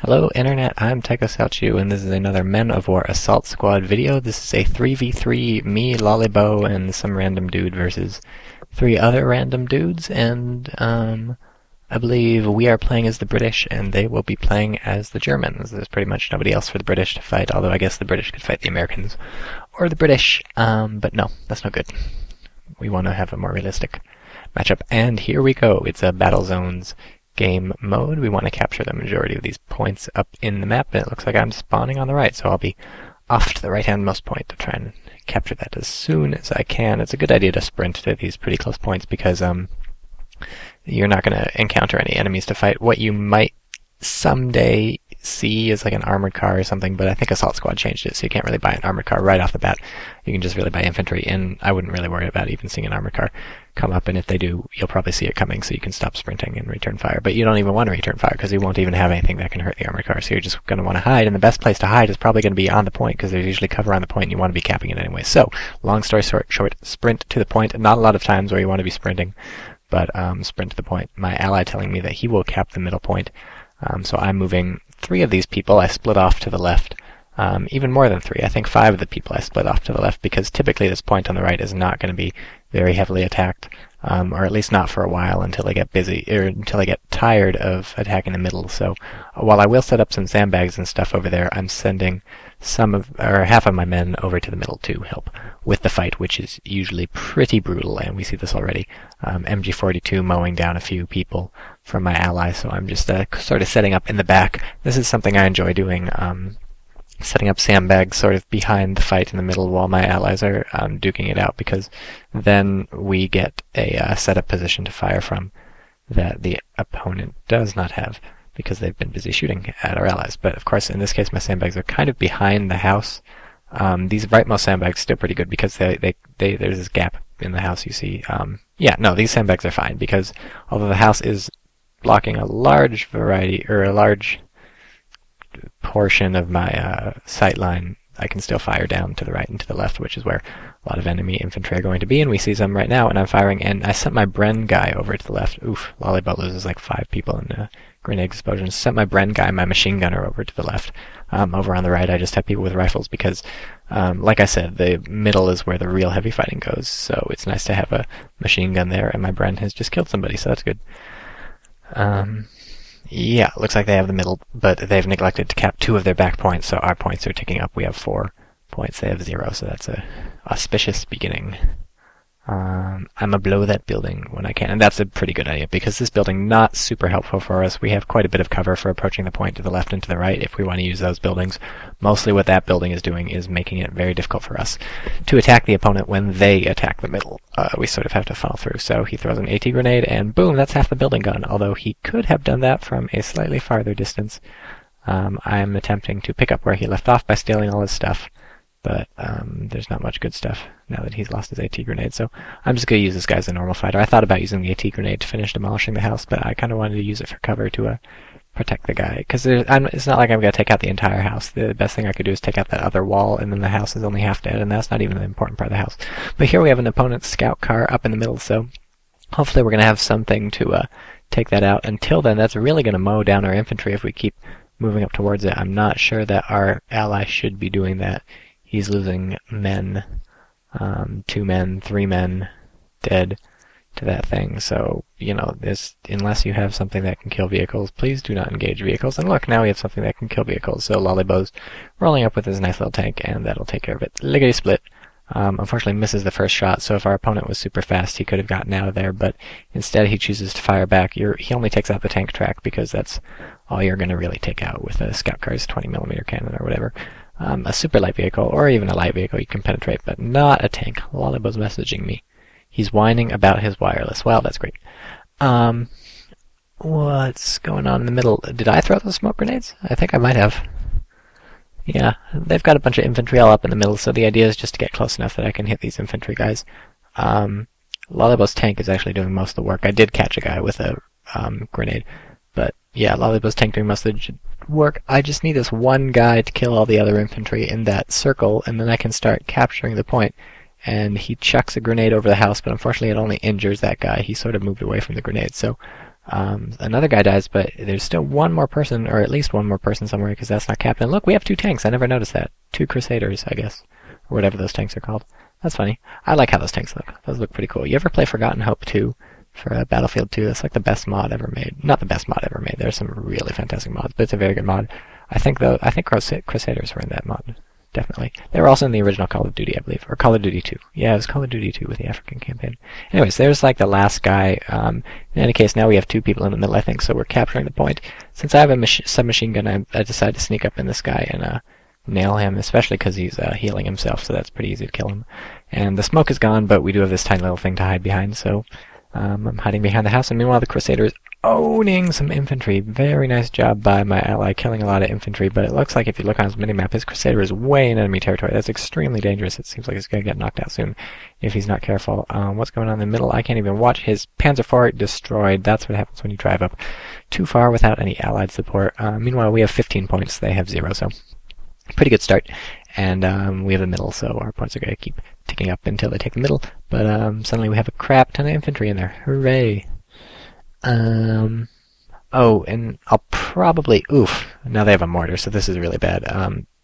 Hello Internet, I'm TychoCelchuuu and this is another Men of War Assault Squad video. This is a 3v3, me, Lollybo, and some random dude versus 3 other random dudes, and I believe we are playing as the British and they will be playing as the Germans. There's pretty much nobody else for the British to fight, although I guess the British could fight the Americans or the British, but no, that's no good. We want to have a more realistic matchup, and here we go. It's a Battle Zones game mode. We want to capture the majority of these points up in the map, and it looks like I'm spawning on the right, so I'll be off to the right-handmost point to try and capture that as soon as I can. It's a good idea to sprint to these pretty close points because you're not going to encounter any enemies to fight. What you might someday see is like an armored car or something, but I think Assault Squad changed it, so you can't really buy an armored car right off the bat. You can just really buy infantry, and I wouldn't really worry about even seeing an armored car come up, and if they do, you'll probably see it coming, so you can stop sprinting and return fire. But you don't even want to return fire, because you won't even have anything that can hurt the armored car, so you're just going to want to hide, and the best place to hide is probably going to be on the point, because there's usually cover on the point, and you want to be capping it anyway. So, long story short, sprint to the point. Not a lot of times where you want to be sprinting, but sprint to the point. My ally telling me that he will cap the middle point, so I'm moving 3 of these people. I split off to the left. Even more than 3. I think 5 of the people I split off to the left, because typically this point on the right is not going to be very heavily attacked, or at least not for a while until I get busy, or until I get tired of attacking the middle. So while I will set up some sandbags and stuff over there, I'm sending half of my men over to the middle to help with the fight, which is usually pretty brutal, and we see this already. MG42 mowing down a few people from my ally, so I'm just sort of setting up in the back. This is something I enjoy doing, setting up sandbags sort of behind the fight in the middle while my allies are duking it out, because then we get a setup position to fire from that the opponent does not have, because they've been busy shooting at our allies. But of course, in this case, my sandbags are kind of behind the house. These rightmost sandbags are still pretty good, because there's this gap in the house, you see. Yeah, no, these sandbags are fine, because although the house is blocking a large variety, or a large portion of my sight line, I can still fire down to the right and to the left, which is where a lot of enemy infantry are going to be, and we see some right now, and I'm firing, and I sent my Bren guy over to the left. Oof, Lollybot loses like 5 people in grenade explosions. Sent my Bren guy, my machine gunner, over to the left. Over on the right, I just have people with rifles, because, like I said, the middle is where the real heavy fighting goes, so it's nice to have a machine gun there, and my Bren has just killed somebody, so that's good. Yeah, looks like they have the middle, but they've neglected to cap 2 of their back points, so our points are ticking up. We have 4 points, they have 0, so that's a auspicious beginning. I'm gonna blow that building when I can, and that's a pretty good idea, because this building not super helpful for us. We have quite a bit of cover for approaching the point to the left and to the right if we want to use those buildings. Mostly what that building is doing is making it very difficult for us to attack the opponent when they attack the middle. We sort of have to funnel through. So he throws an AT grenade, and boom, that's half the building gone, although he could have done that from a slightly farther distance. I'm attempting to pick up where he left off by stealing all his stuff, but there's not much good stuff now that he's lost his AT grenade, so I'm just going to use this guy as a normal fighter. I thought about using the AT grenade to finish demolishing the house, but I kind of wanted to use it for cover to protect the guy, because it's not like I'm going to take out the entire house. The best thing I could do is take out that other wall, and then the house is only half dead, and that's not even the important part of the house. But here we have an opponent's scout car up in the middle, so hopefully we're going to have something to take that out. Until then, that's really going to mow down our infantry if we keep moving up towards it. I'm not sure that our ally should be doing that. He's losing men, 2 men, 3 men dead to that thing. So, you know, unless you have something that can kill vehicles, please do not engage vehicles. And look, now we have something that can kill vehicles. So Lollybo's rolling up with his nice little tank, and that'll take care of it. Lickety split. Unfortunately misses the first shot, so if our opponent was super fast, he could have gotten out of there, but instead he chooses to fire back. He only takes out the tank track, because that's all you're going to really take out with a scout car's 20mm cannon or whatever. A super light vehicle, or even a light vehicle, you can penetrate, but not a tank. Lollybo's messaging me. He's whining about his wireless. Well, that's great. What's going on in the middle? Did I throw those smoke grenades? I think I might have. Yeah, they've got a bunch of infantry all up in the middle, so the idea is just to get close enough that I can hit these infantry guys. Lollybo's tank is actually doing most of the work. I did catch a guy with a grenade, but yeah, Lollybo's tank doing most of the work. I just need this one guy to kill all the other infantry in that circle, and then I can start capturing the point. And he chucks a grenade over the house, but unfortunately it only injures that guy. He sort of moved away from the grenade, so Another guy dies, but there's still one more person, or at least one more person somewhere, because that's not captain. Look, we have 2 tanks. I never noticed that. 2 Crusaders, I guess, or whatever those tanks are called. That's funny. I like how those tanks look. Those look pretty cool. You ever play Forgotten Hope 2 for Battlefield 2? That's like the best mod ever made. Not the best mod ever made. There's some really fantastic mods, but it's a very good mod. I think Crusaders were in that mod. Definitely. They were also in the original Call of Duty, I believe. Or Call of Duty 2. Yeah, it was Call of Duty 2 with the African campaign. Anyways, there's like the last guy. In any case, now we have 2 people in the middle, I think, so we're capturing the point. Since I have a submachine gun, I decided to sneak up in this guy and nail him, especially because he's healing himself, so that's pretty easy to kill him. And the smoke is gone, but we do have this tiny little thing to hide behind, so I'm hiding behind the house. And meanwhile, the Crusaders owning some infantry. Very nice job by my ally, killing a lot of infantry, but it looks like if you look on his minimap, his Crusader is way in enemy territory. That's extremely dangerous. It seems like he's going to get knocked out soon if he's not careful. What's going on in the middle? I can't even watch. His Panzer IV destroyed. That's what happens when you drive up too far without any allied support. Meanwhile, we have 15 points. They have 0, so pretty good start. And we have the middle, so our points are going to keep ticking up until they take the middle. But suddenly we have a crap ton of infantry in there. Hooray! Oh, and I'll probably... Oof. Now they have a mortar, so this is really bad.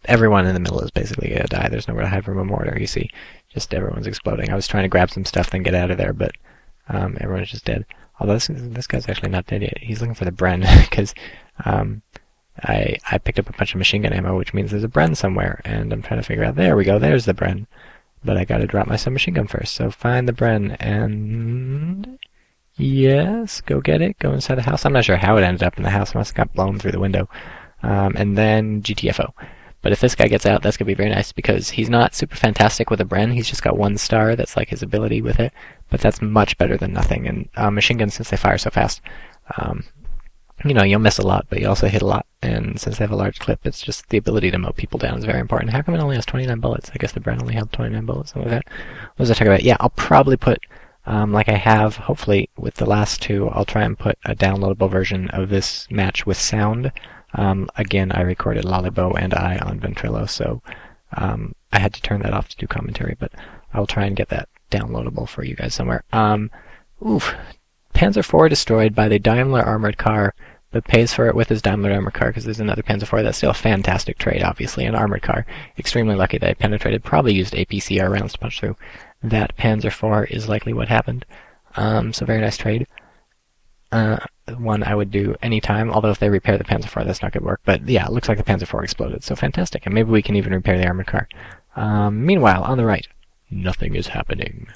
Everyone in the middle is basically going to die. There's nowhere to hide from a mortar, you see. Just everyone's exploding. I was trying to grab some stuff, then get out of there, but everyone's just dead. Although this guy's actually not dead yet. He's looking for the Bren, because I picked up a bunch of machine gun ammo, which means there's a Bren somewhere, and I'm trying to figure out... There we go, there's the Bren. But I gotta drop my submachine gun first, so find the Bren, and... Yes, go get it. Go inside the house. I'm not sure how it ended up in the house. It must have got blown through the window. And then GTFO. But if this guy gets out, that's going to be very nice, because he's not super fantastic with a Bren. He's just got 1 star. That's like his ability with it. But that's much better than nothing. And machine guns, since they fire so fast, you know, you'll miss a lot, but you also hit a lot. And since they have a large clip, it's just the ability to mow people down is very important. How come it only has 29 bullets? I guess the Bren only held 29 bullets. Something like that. What was I talking about? Yeah, I'll probably put... like I have, hopefully, with the last 2, I'll try and put a downloadable version of this match with sound. Again, I recorded Lollybo and I on Ventrilo, so I had to turn that off to do commentary, but I'll try and get that downloadable for you guys somewhere. Oof. Panzer IV destroyed by the Daimler armored car, but pays for it with his Daimler armored car, because there's another Panzer IV. That's still a fantastic trade, obviously, an armored car. Extremely lucky that I penetrated. Probably used APCR rounds to punch through. That Panzer IV is likely what happened. So very nice trade. One I would do anytime, although if they repair the Panzer IV, that's not good work. But yeah, it looks like the Panzer IV exploded, so fantastic. And maybe we can even repair the armored car. Meanwhile, on the right, nothing is happening.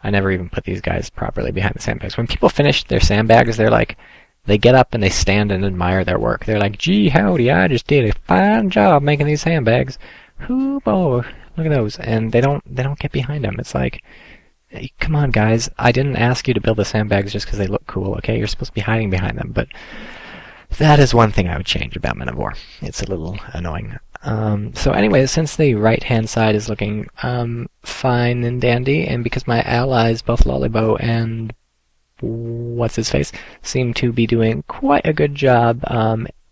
I never even put these guys properly behind the sandbags. When people finish their sandbags, they're like, they get up and they stand and admire their work. They're like, gee, howdy, I just did a fine job making these sandbags. Hoo, boy, look at those. And they don't get behind them. It's like, hey, come on, guys. I didn't ask you to build the sandbags just because they look cool, okay? You're supposed to be hiding behind them. But that is one thing I would change about Men of War. It's a little annoying. So anyway, since the right-hand side is looking fine and dandy, and because my allies, both Lollybo and what's-his-face, seem to be doing quite a good job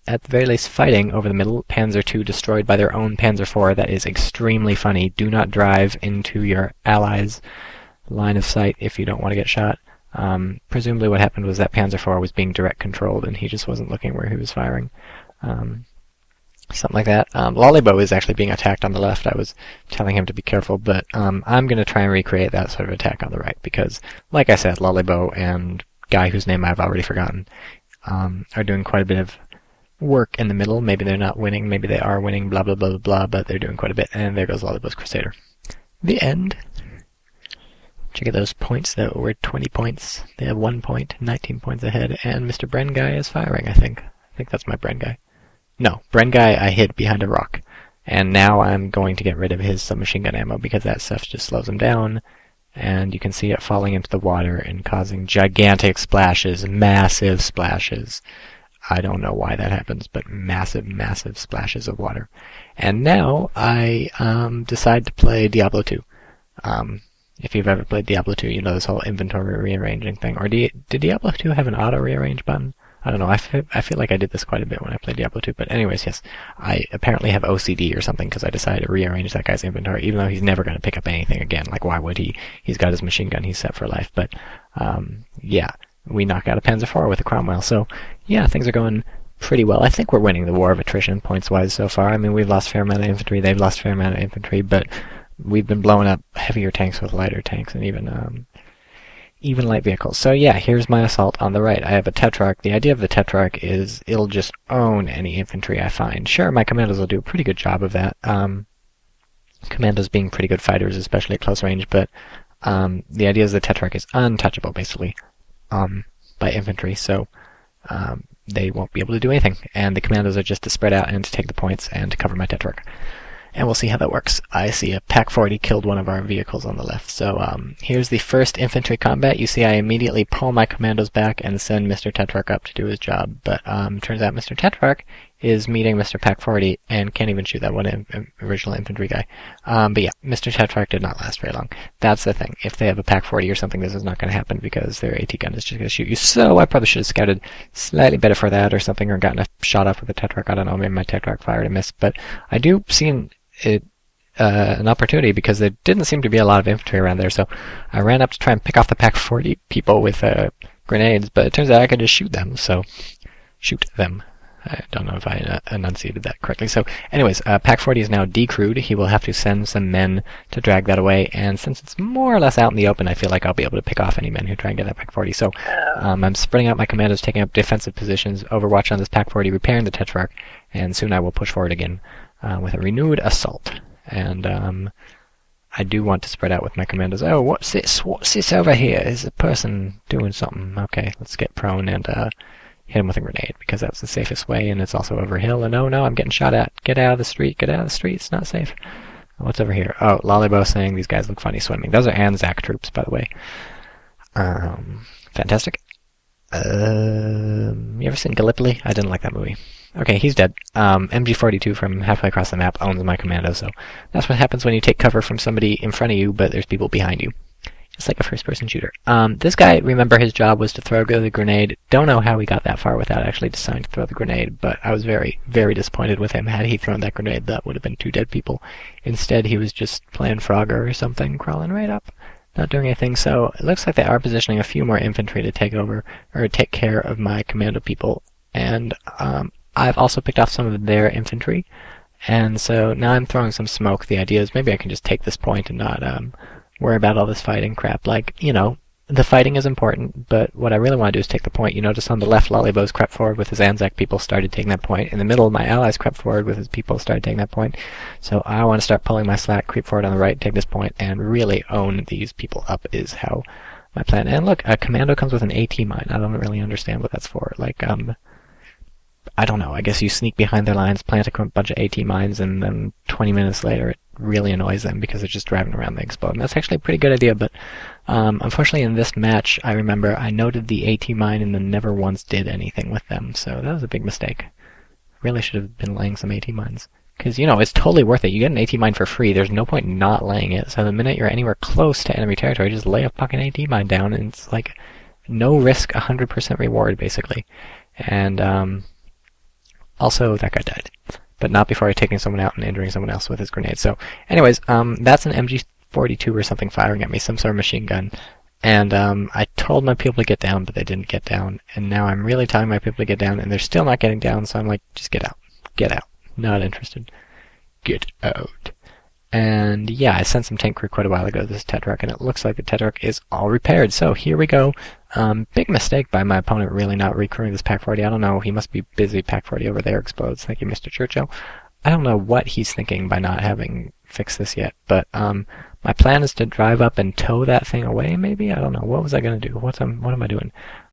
at the very least fighting over the middle. Panzer II destroyed by their own Panzer IV. That is extremely funny. Do not drive into your allies' line of sight if you don't want to get shot. Presumably what happened was that Panzer IV was being direct controlled and he just wasn't looking where he was firing. Something like that. Lollybo is actually being attacked on the left. I was telling him to be careful, but I'm going to try and recreate that sort of attack on the right because, like I said, Lollybo and guy whose name I've already forgotten are doing quite a bit of work in the middle. Maybe they're not winning, maybe they are winning, blah, blah, blah, blah, blah, but they're doing quite a bit. And there goes Lollybo's Crusader. The end. Check out those points. That were 20 points. They have 1 point, 19 points ahead, and Mr. Bren Guy is firing, I think. I think that's my Bren Guy. No, Bren Guy I hid behind a rock. And now I'm going to get rid of his submachine gun ammo because that stuff just slows him down. And you can see it falling into the water and causing gigantic splashes, massive splashes. I don't know why that happens, but massive, massive splashes of water. And now I decide to play Diablo 2. If you've ever played Diablo 2, you know this whole inventory rearranging thing. Or did Diablo 2 have an auto-rearrange button? I don't know. I feel like I did this quite a bit when I played Diablo 2. But anyways, yes. I apparently have OCD or something because I decided to rearrange that guy's inventory, even though he's never going to pick up anything again. Like, why would he? He's got his machine gun. He's set for life. But, yeah. we knock out a Panzer IV with a Cromwell. So yeah, things are going pretty well. I think we're winning the war of attrition points-wise so far. I mean, we've lost a fair amount of infantry, they've lost a fair amount of infantry, but we've been blowing up heavier tanks with lighter tanks, and even light vehicles. So yeah, here's my assault on the right. I have a Tetrarch. The idea of the Tetrarch is it'll just own any infantry I find. Sure, my commandos will do a pretty good job of that. Commandos being pretty good fighters, especially at close range, but the idea is the Tetrarch is untouchable, basically, by infantry, so they won't be able to do anything. And the commandos are just to spread out and to take the points and to cover my Tetrarch. And we'll see how that works. I see a Pack 40 killed one of our vehicles on the left. So here's the first infantry combat. You see I immediately pull my commandos back and send Mr. Tetrarch up to do his job. But turns out Mr. Tetrarch is meeting Mr. Pack 40 and can't even shoot that one original infantry guy. But yeah, Mr. Tetrarch did not last very long. That's the thing. If they have a Pack 40 or something, this is not going to happen because their AT gun is just going to shoot you. So I probably should have scouted slightly better for that or something, or gotten a shot off with a Tetrarch. I don't know, maybe my Tetrarch fired and missed. But I do see an opportunity because there didn't seem to be a lot of infantry around there, so I ran up to try and pick off the Pack 40 people with grenades, but it turns out I could just shoot them, so shoot them. I don't know if I enunciated that correctly. So anyways, Pack 40 is now decrewed. He will have to send some men to drag that away, and since it's more or less out in the open, I feel like I'll be able to pick off any men who try and get that Pack 40. So I'm spreading out my commandos, taking up defensive positions, overwatch on this Pack 40, repairing the Tetrarch, and soon I will push forward again with a renewed assault. And I do want to spread out with my commandos. Oh, what's this? What's this over here? Is a person doing something? Okay, let's get prone and hit him with a grenade, because that's the safest way, and it's also over a hill. And oh no, I'm getting shot at. Get out of the street. Get out of the street. It's not safe. What's over here? Oh, Lollybo saying these guys look funny swimming. Those are Anzac troops, by the way. Fantastic. You ever seen Gallipoli? I didn't like that movie. Okay, he's dead. MG42 from halfway across the map owns my commando, so that's what happens when you take cover from somebody in front of you, but there's people behind you. It's like a first-person shooter. This guy, remember, his job was to throw the grenade. Don't know how he got that far without actually deciding to throw the grenade, but I was very, very disappointed with him. Had he thrown that grenade, that would have been 2 dead people. Instead, he was just playing Frogger or something, crawling right up, not doing anything. So it looks like they are positioning a few more infantry to take over, or take care of my commando people, and I've also picked off some of their infantry, and so now I'm throwing some smoke. The idea is maybe I can just take this point and not worry about all this fighting crap. Like, you know, the fighting is important, but what I really want to do is take the point. You notice on the left, Lollybo's crept forward with his Anzac people, started taking that point. In the middle, my allies crept forward with his people, started taking that point. So I want to start pulling my slack, creep forward on the right, take this point, and really own these people up is how my plan. And look, a commando comes with an AT mine. I don't really understand what that's for. Like, I don't know, I guess you sneak behind their lines, plant a bunch of AT mines, and then 20 minutes later it really annoys them because they're just driving around, they explode. And that's actually a pretty good idea, but unfortunately in this match, I remember I noted the AT mine and then never once did anything with them, so that was a big mistake. Really should have been laying some AT mines. Because, you know, it's totally worth it. You get an AT mine for free, there's no point in not laying it, so the minute you're anywhere close to enemy territory, just lay a fucking AT mine down, and it's like, no risk, 100% reward, basically. And, also, that guy died, but not before taking someone out and injuring someone else with his grenade. So, anyways, that's an MG42 or something firing at me, some sort of machine gun. And I told my people to get down, but they didn't get down. And now I'm really telling my people to get down, and they're still not getting down, so I'm like, just get out. Get out. Not interested. Get out. And yeah, I sent some tank crew quite a while ago to this Tetrarch, and it looks like the Tetrarch is all repaired. So here we go. Big mistake by my opponent really not recrewing this Pack 40. I don't know, he must be busy. Pack 40 over there explodes. Thank you, Mr. TychoCelchuuu. I don't know what he's thinking by not having fixed this yet, but my plan is to drive up and tow that thing away, maybe? I don't know. What was I going to do? What am I doing?